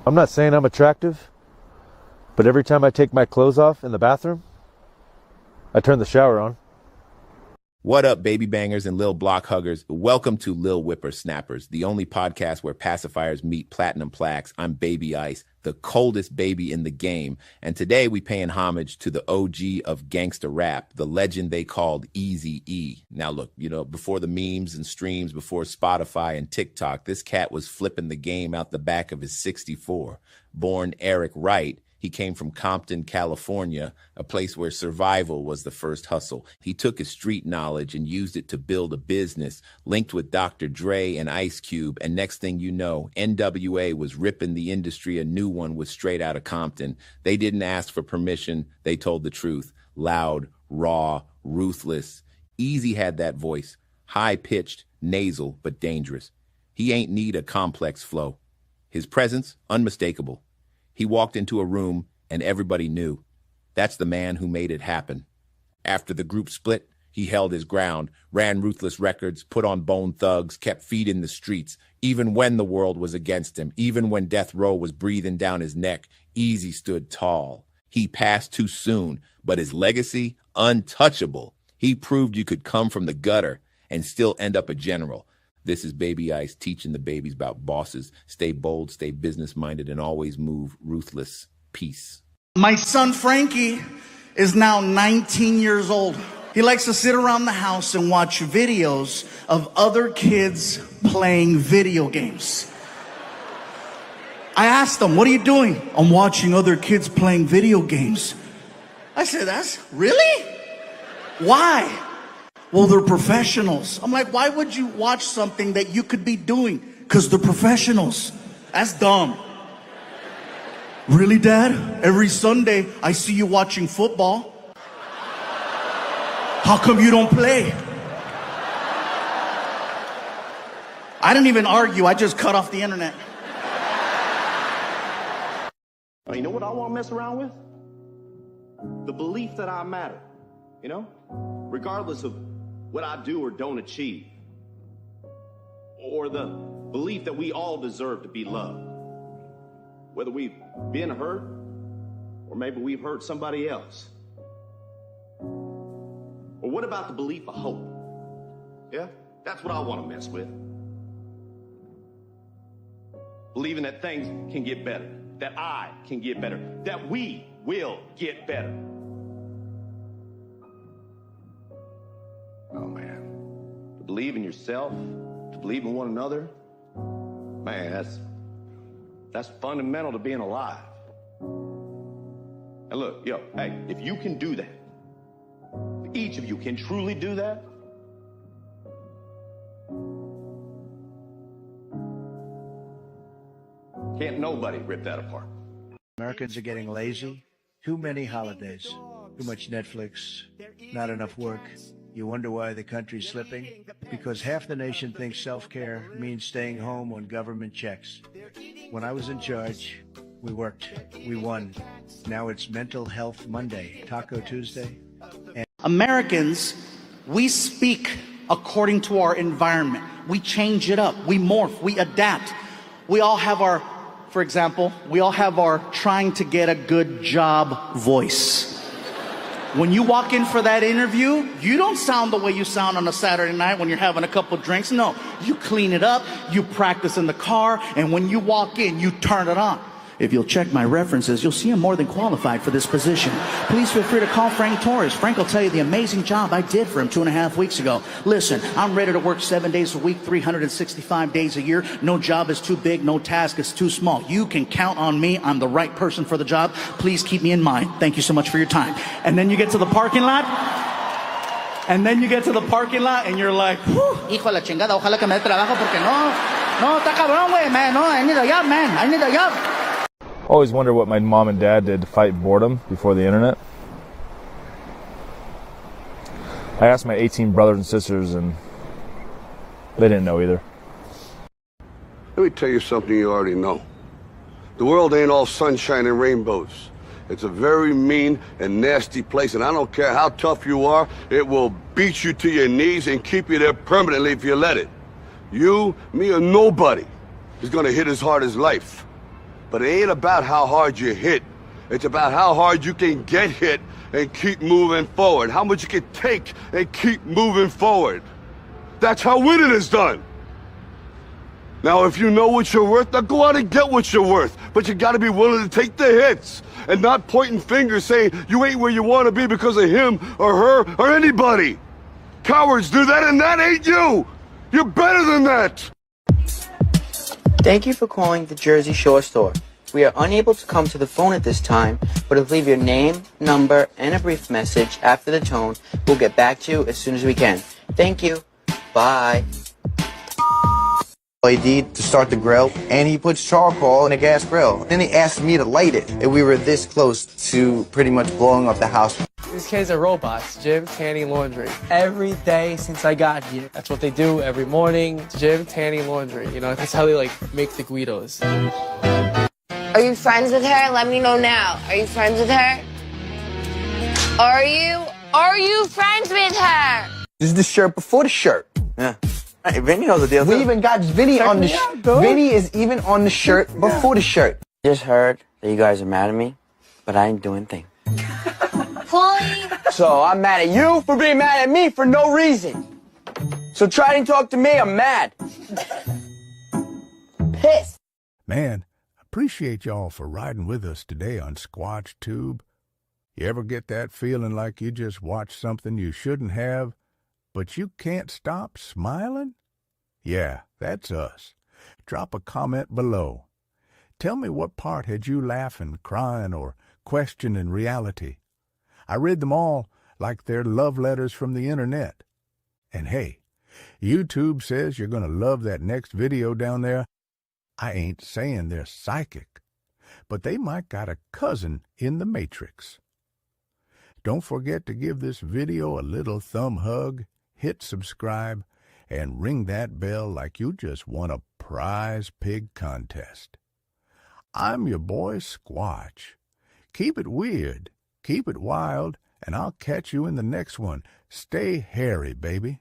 I'm not saying I'm attractive, but every time I take my clothes off in the bathroom, I turn the shower on. What up, baby bangers and lil block huggers? Welcome to Lil Whipper Snappers, the only podcast where pacifiers meet platinum plaques. I'm Baby Ice, the coldest baby in the game. And today we paying homage to the OG of gangsta rap, the legend they called Eazy-E. Now look, before the memes and streams, before Spotify and TikTok, this cat was flipping the game out the back of his 64. Born Eric Wright, he came from Compton, California, a place where survival was the first hustle. He took his street knowledge and used it to build a business, linked with Dr. Dre and Ice Cube, and next thing you know, NWA was ripping the industry a new one with Straight Outta Compton. They didn't ask for permission, they told the truth. Loud, raw, ruthless. Eazy had that voice, high-pitched, nasal, but dangerous. He ain't need a complex flow. His presence, unmistakable. He walked into a room and everybody knew. That's the man who made it happen. After the group split, he held his ground, ran Ruthless Records, put on Bone Thugs, kept feeding the streets, even when the world was against him, even when death row was breathing down his neck. Eazy stood tall. He passed too soon, but his legacy, untouchable. He proved you could come from the gutter and still end up a general. This is Baby Ice teaching the babies about bosses. Stay bold, stay business-minded, and always move ruthless. Peace. My son Frankie is now 19 years old. He likes to sit around the house and watch videos of other kids playing video games. I asked him, what are you doing? I'm watching other kids playing video games. I said, that's really? Why? Well, they're professionals. I'm like, why would you watch something that you could be doing? Because they're professionals. That's dumb. Really, Dad? Every Sunday, I see you watching football. How come you don't play? I didn't even argue. I just cut off the internet. You know what I want to mess around with? The belief that I matter, regardless of what I do or don't achieve, or the belief that we all deserve to be loved, whether we've been hurt or maybe we've hurt somebody else. Or what about the belief of hope? Yeah, that's what I want to mess with. Believing that things can get better, that I can get better, that we will get better. Oh, man. To believe in yourself, to believe in one another, man, that's fundamental to being alive. And look, hey, if you can do that, if each of you can truly do that, can't nobody rip that apart. Americans are getting lazy. Too many holidays. Too much Netflix. Not enough work. You wonder why the country's slipping? Because half the nation thinks self-care means staying home on government checks. When I was in charge, we worked. We won. Now it's Mental Health Monday, Taco Tuesday. Americans, we speak according to our environment. We change it up. We morph. We adapt. We all have our, for example, trying to get a good job voice. When you walk in for that interview, you don't sound the way you sound on a Saturday night when you're having a couple drinks. No, you clean it up, you practice in the car, and when you walk in, you turn it on. If you'll check my references, you'll see I'm more than qualified for this position. Please feel free to call Frank Torres. Frank will tell you the amazing job I did for him 2.5 weeks ago. Listen, I'm ready to work 7 days a week, 365 days a year. No job is too big, no task is too small. You can count on me. I'm the right person for the job. Please keep me in mind. Thank you so much for your time. And then you get to the parking lot. And you're like, hijo de la chingada, ojalá que me dé trabajo porque no, está cabrón, güey, man. No, I need a job, man. I need a job. Always wonder what my mom and dad did to fight boredom before the internet. I asked my 18 brothers and sisters, and they didn't know either. Let me tell you something you already know. The world ain't all sunshine and rainbows. It's a very mean and nasty place, and I don't care how tough you are, it will beat you to your knees and keep you there permanently if you let it. You, me, or nobody is gonna hit as hard as life. But it ain't about how hard you hit. It's about how hard you can get hit and keep moving forward. How much you can take and keep moving forward. That's how winning is done. Now, if you know what you're worth, now go out and get what you're worth. But you gotta be willing to take the hits and not pointing fingers saying you ain't where you wanna be because of him or her or anybody. Cowards do that, and that ain't you. You're better than that. Thank you for calling the Jersey Shore store. We are unable to come to the phone at this time, but if you leave your name, number, and a brief message after the tone, we'll get back to you as soon as we can. Thank you. Bye. LED to start the grill, and he puts charcoal in a gas grill. Then he asked me to light it, and we were this close to pretty much blowing up the house. These kids are robots. Gym, tanning, laundry. Every day since I got here. That's what they do every morning. Gym, tanning, laundry. You know, that's how they make the Guidos. Are you friends with her? Let me know now. Are you friends with her? Are you friends with her? This is the shirt before the shirt. Yeah. Hey, Vinny knows the deal. We even got Vinny on the shirt. Vinny is even on the shirt before the shirt. Just heard that you guys are mad at me, but I ain't doing a thing. Paulie. So I'm mad at you for being mad at me for no reason. So try and talk to me, I'm mad. Pissed. Man, appreciate y'all for riding with us today on Squatch Tube. You ever get that feeling like you just watched something you shouldn't have, but you can't stop smiling? Yeah, that's us. Drop a comment below. Tell me what part had you laughing, crying, or questioning reality. I read them all like they're love letters from the internet. And hey, YouTube says you're going to love that next video down there. I ain't saying they're psychic, but they might got a cousin in the Matrix. Don't forget to give this video a little thumb hug, hit subscribe, and ring that bell like you just won a prize pig contest. I'm your boy Squatch. Keep it weird, keep it wild, and I'll catch you in the next one. Stay hairy, baby.